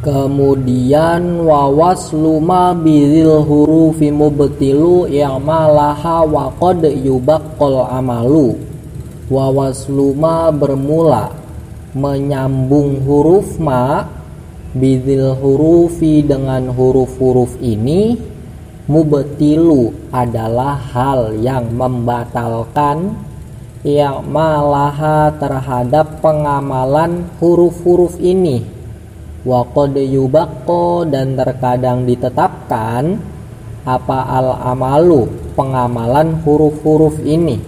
Kemudian wawasluma bizil hurufi mubtilu i'malaha wa qad yubaqqal amalu. Wawasluma bermula menyambung huruf ma bizil hurufi dengan huruf-huruf ini, mubtilu adalah hal yang membatalkan i'malaha terhadap pengamalan huruf-huruf ini. Wa qad yubaqqo dan terkadang ditetapkan apa al-amalu pengamalan huruf-huruf ini.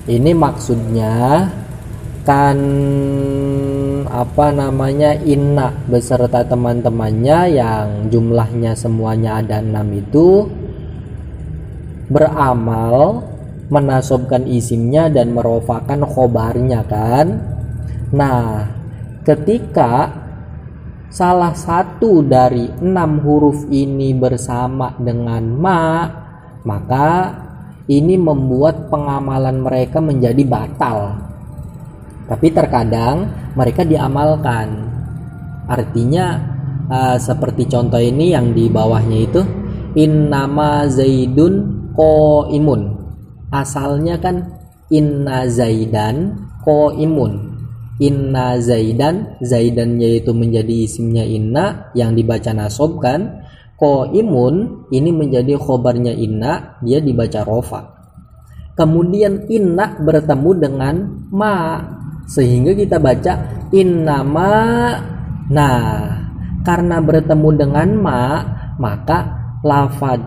Ini maksudnya kan inna beserta teman-temannya yang jumlahnya semuanya ada 6 itu beramal menasobkan isimnya dan merofakan khobarnya kan. Nah, ketika salah satu dari 6 huruf ini bersama dengan ma, maka ini membuat pengamalan mereka menjadi batal. Tapi terkadang mereka diamalkan. Artinya seperti contoh ini yang di bawahnya itu, innama zaidun qaimun. Asalnya kan inna zaidan qaimun. Inna zaidan, zaidan yaitu menjadi isimnya inna yang dibaca nasab kan. Qaimun ini menjadi khobarnya inna, dia dibaca rofa. Kemudian inna bertemu dengan ma, sehingga kita baca innama. Nah, karena bertemu dengan ma, maka lafaz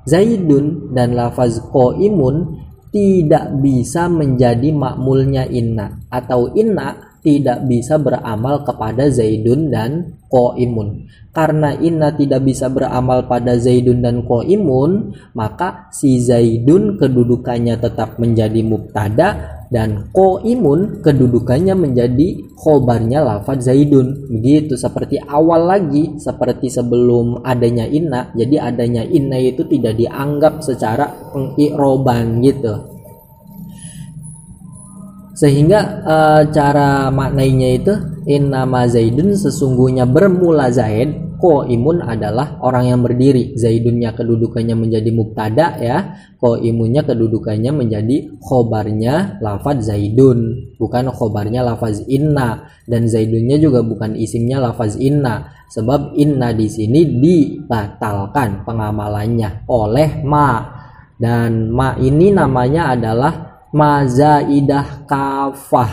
zaidun dan lafaz qaimun tidak bisa menjadi makmulnya inna, atau inna tidak bisa beramal kepada zaidun dan qaimun. Karena inna tidak bisa beramal pada zaidun dan qaimun, maka si zaidun kedudukannya tetap menjadi mubtada dan qaimun kedudukannya menjadi khobarnya lafaz zaidun. Begitu, seperti awal lagi, seperti sebelum adanya inna. Jadi adanya inna itu tidak dianggap secara pengi'roban gitu. Sehingga cara maknainya itu innama zaidun, sesungguhnya bermula zaid. Qaimun adalah orang yang berdiri. Zaidunnya kedudukannya menjadi mubtada ya. Qaimunnya kedudukannya menjadi khobarnya lafaz zaidun, bukan khobarnya lafaz inna. Dan zaidunnya juga bukan isimnya lafaz inna. Sebab inna di sini dibatalkan pengamalannya oleh ma. Dan ma ini namanya adalah ma zaidah kafah.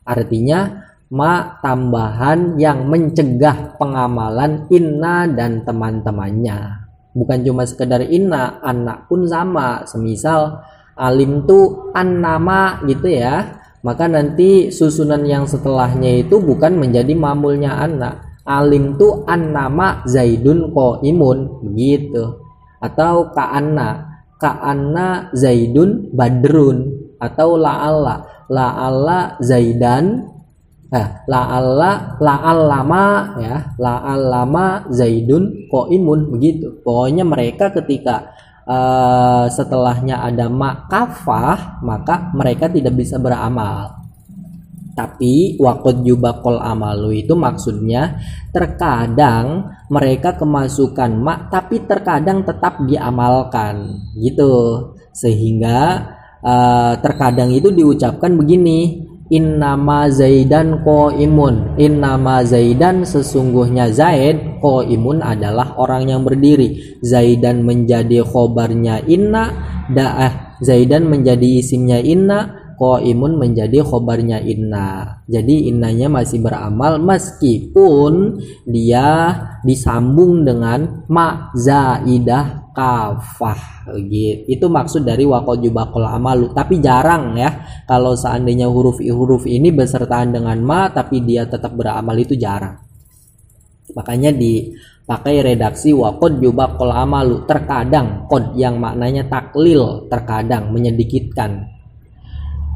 Artinya ma tambahan yang mencegah pengamalan inna dan teman-temannya. Bukan cuma sekedar inna, anak pun sama. Semisal alim tu annama gitu ya, maka nanti susunan yang setelahnya itu bukan menjadi mamulnya anak. Alim tu annama zaidun qaimun begitu. Atau ka'anna zaidun badrun. Atau la'alla zaidan la'allama ya, la'allama zaidun qaimun begitu. Pokoknya mereka ketika setelahnya ada ma kafah, maka mereka tidak bisa beramal. Tapi waqad yubaqqal amalu itu maksudnya terkadang mereka kemasukan ma tapi terkadang tetap diamalkan gitu. Sehingga terkadang itu diucapkan begini, innama zaidan qaimun. Innama zaidan, sesungguhnya zaid, qaimun adalah orang yang berdiri. Zaidan menjadi khobarnya inna, zaidan menjadi isimnya inna, qaimun menjadi khobarnya inna. Jadi innanya masih beramal meskipun dia disambung dengan ma zaidah kafah gitu. Itu maksud dari waqad yubaqqal amalu. Tapi jarang ya kalau seandainya huruf ini bersertaan dengan ma tapi dia tetap beramal, itu jarang. Makanya dipakai redaksi waqad yubaqqal amalu. Terkadang qad yang maknanya taklil, terkadang menyedikitkan.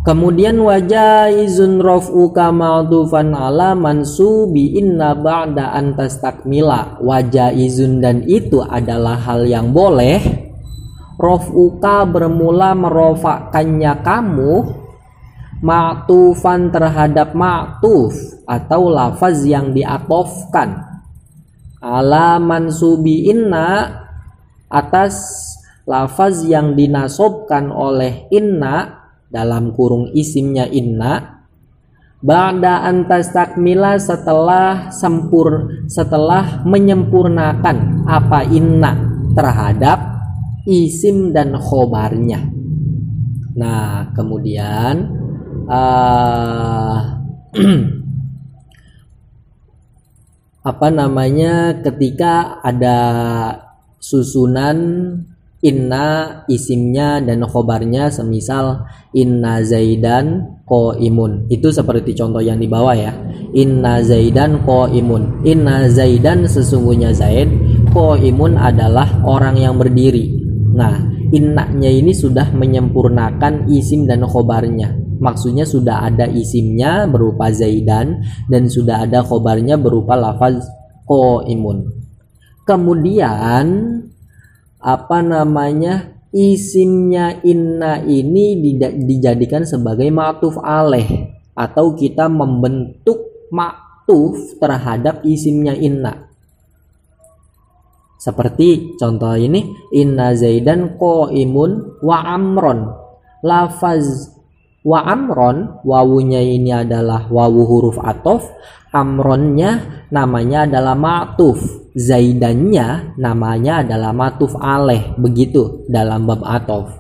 Kemudian wajaizun raf'uka ma'tufan ala mansubi inna ba'da an tastakmila. Wajaizun, dan itu adalah hal yang boleh. Raf'uka bermula merofakkannya kamu, ma'tufan terhadap ma'tuf atau lafaz yang diatofkan. ala mansubi inna, atas lafaz yang dinasobkan oleh inna dalam kurung isimnya inna, ba'da antas takmila, setelah menyempurnakan apa inna terhadap isim dan khobarnya. Nah, kemudian ketika ada susunan inna isimnya dan khobarnya, semisal inna zaidan qaimun, itu seperti contoh yang di bawah ya. Inna zaidan qaimun, inna zaidan sesungguhnya zaid, qaimun adalah orang yang berdiri. Nah, innanya ini sudah menyempurnakan isim dan khobarnya, maksudnya sudah ada isimnya berupa zaidan dan sudah ada khobarnya berupa lafaz qaimun. Kemudian isimnya inna ini dijadikan sebagai ma'tuf alaih, atau kita membentuk ma'tuf terhadap isimnya inna. Seperti contoh ini, inna zaidan qaimun wa amron. Lafaz wa amron, wawunya ini adalah wawu huruf atof, amronnya namanya adalah ma'tuf, zaidannya namanya adalah ma'tuf alaih, begitu dalam bab atof.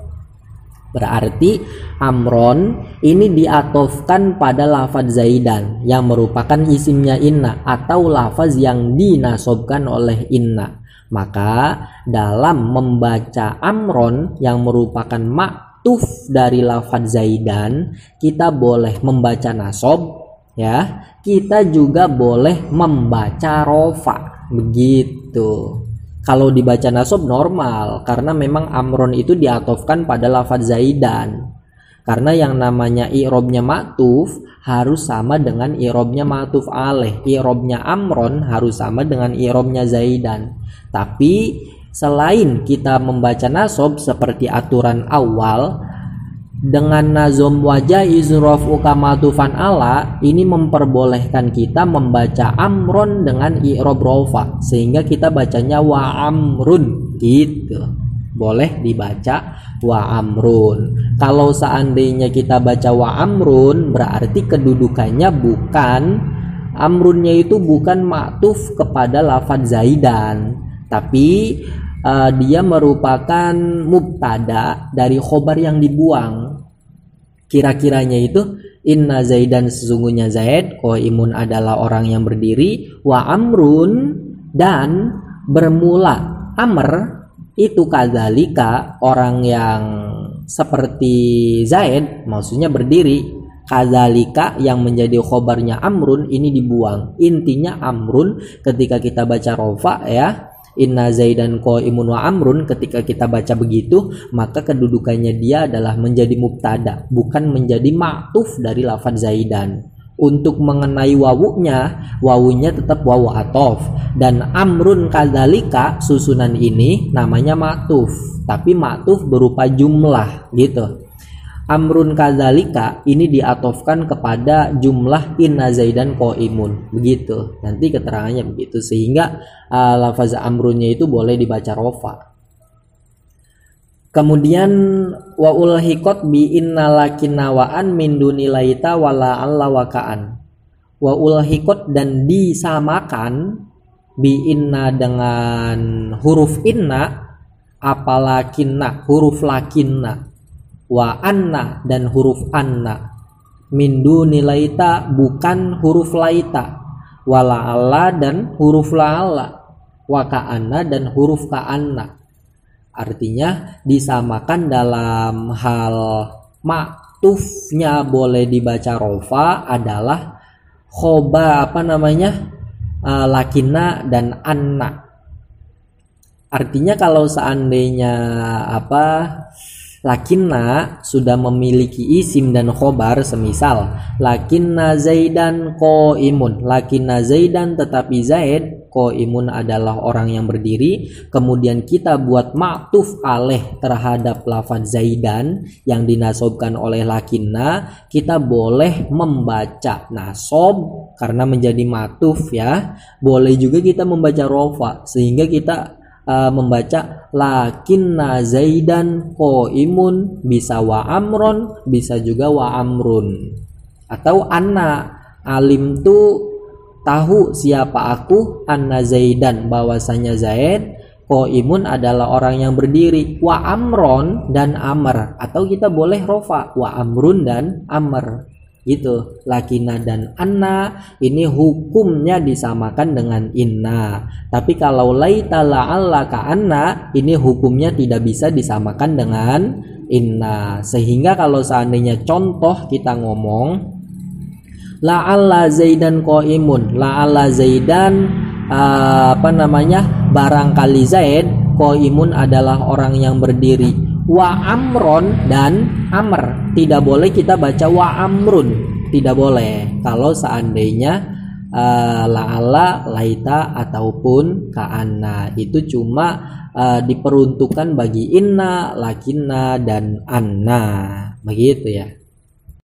Berarti amron ini diatofkan pada lafaz zaidan yang merupakan isimnya inna atau lafaz yang dinasobkan oleh inna. Maka dalam membaca amron yang merupakan ma'tuf dari lafaz zaidan, kita boleh membaca nasob ya, kita juga boleh membaca rofa, begitu. Kalau dibaca nasob normal, karena memang amron itu diatofkan pada lafaz zaidan. Karena yang namanya i'robnya ma'tuf harus sama dengan i'robnya ma'tuf alaih. I'robnya amron harus sama dengan i'robnya zaidan. Tapi selain kita membaca nasob seperti aturan awal, dengan nazom wajah izrofu kamatufan ala, ini memperbolehkan kita membaca amron dengan i'rob rofa, sehingga kita bacanya wa amrun gitu. Boleh dibaca wa amrun. Kalau seandainya kita baca wa amrun, berarti kedudukannya bukan, amrunnya itu bukan ma'tuf kepada lafaz zaidan, tapi dia merupakan mubtada dari khobar yang dibuang. Kira-kiranya itu inna zaidan sesungguhnya zaid, qaimun adalah orang yang berdiri, wa amrun dan bermula amr itu kadzalika orang yang seperti zaid, maksudnya berdiri, kadzalika yang menjadi khobarnya amrun ini dibuang. Intinya amrun ketika kita baca rofa ya, inna zaidan qaimun wa amrun, ketika kita baca begitu maka kedudukannya dia adalah menjadi mubtada, bukan menjadi ma'tuf dari lafaz zaidan. Untuk mengenai wawunya tetap wawu atof, dan amrun kadzalika susunan ini namanya ma'tuf, tapi ma'tuf berupa jumlah gitu. Amrun kadzalika ini diatofkan kepada jumlah inna zaidan qaimun, begitu. Nanti keterangannya begitu, sehingga lafaz amrunnya itu boleh dibaca rofa. Kemudian wa ulhiqat bi inna lakinnawaan min dunilaita wala alla wakaan. Wa ulhiqat dan disamakan bi inna dengan huruf inna, apalakinna huruf lakinna, wa anna dan huruf anna, min dunilaita bukan huruf laita, wala alla dan huruf la'alla, wa ka'anna dan huruf ka'anna. Artinya disamakan dalam hal ma'tufnya boleh dibaca rofa adalah lakinna dan anna. Artinya kalau seandainya lakinna sudah memiliki isim dan khobar, semisal lakinna zaidan qaimun, lakinna zaidan tetapi zaid, qaimun adalah orang yang berdiri, kemudian kita buat ma'tuf alaih terhadap lafaz zaidan yang dinasobkan oleh lakinna, kita boleh membaca nasob karena menjadi matuf ya. Boleh juga kita membaca rofa sehingga kita membaca lakinna zaidan qaimun, bisa wa amron, bisa juga wa amrun, atau anna alim tu, tahu siapa aku, anna zaidan, bahwasanya Zaid, qaimun adalah orang yang berdiri, wa amron, dan amr, atau kita boleh rofa wa amrun dan amr gitu. Lakina dan anna ini hukumnya disamakan dengan inna, tapi kalau laita la'alla ka anna ini hukumnya tidak bisa disamakan dengan inna. Sehingga kalau seandainya contoh kita ngomong la'alla zaidan qaimun, la'alla zaidan barangkali Zaid, qaimun adalah orang yang berdiri, wa amron dan amr, tidak boleh kita baca wa amrun, tidak boleh kalau seandainya la'alla, laita ataupun ka'anna. Itu cuma diperuntukkan bagi inna, lakinna dan anna, begitu ya.